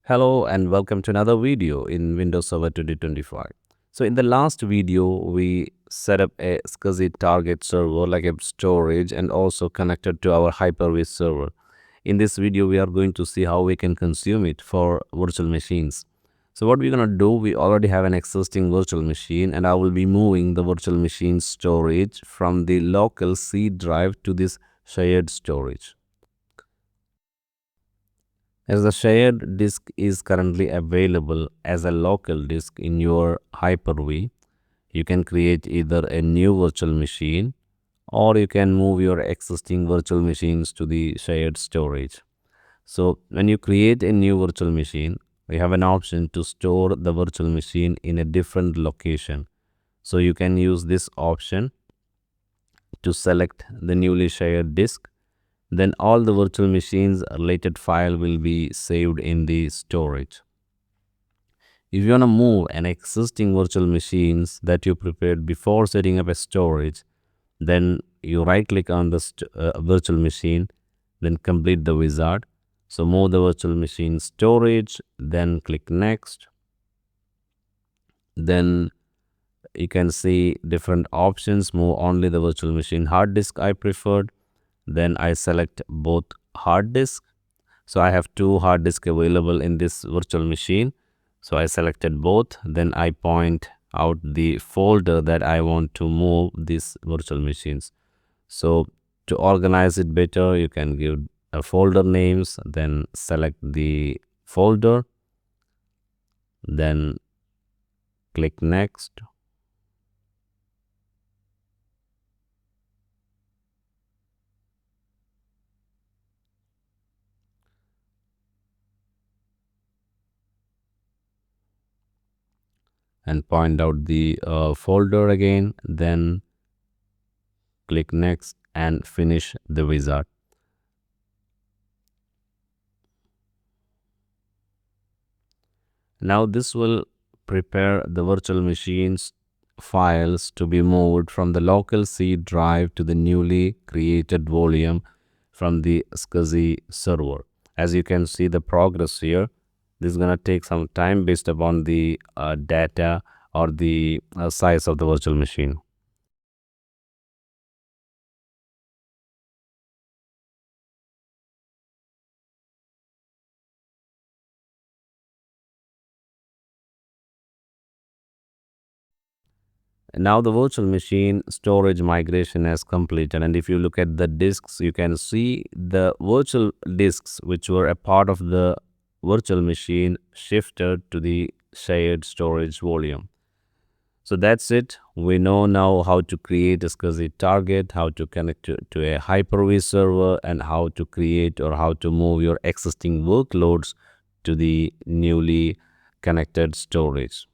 Hello and welcome to another video in Windows Server 2025. So in the last video, we set up a SCSI target server like a storage and also connected to our Hyper-V server. In this video, we are going to see how we can consume it for virtual machines. So what we're going to do, we already have an existing virtual machine and I will be moving the virtual machine storage from the local C drive to this shared storage. As the shared disk is currently available as a local disk in your Hyper-V, you can create either a new virtual machine or you can move your existing virtual machines to the shared storage. So when you create a new virtual machine, we have an option to store the virtual machine in a different location. So you can use this option to select the newly shared disk. Then all the virtual machines related file will be saved in the storage. If you want to move an existing virtual machines that you prepared before setting up a storage, then you right click on the virtual machine, then complete the wizard. So move the virtual machine storage, then click next. Then you can see different options. Move only the virtual machine hard disk I preferred. Then I select both hard disk. So I have two hard disk available in this virtual machine. So I selected both. Then I point out the folder that I want to move these virtual machines. So to organize it better, you can give a folder names, then select the folder, then click next. And point out the folder again, then click next and finish the wizard. Now this will prepare the virtual machines files to be moved from the local C drive to the newly created volume from the SCSI server. As you can see the progress here, this is going to take some time based upon the data or the size of the virtual machine. Now the virtual machine storage migration has completed, and if you look at the disks, you can see the virtual disks which were a part of the virtual machine shifted to the shared storage volume. So that's it. We know now how to create a SCSI target, how to connect to a Hyper-V server, and how to create or how to move your existing workloads to the newly connected storage.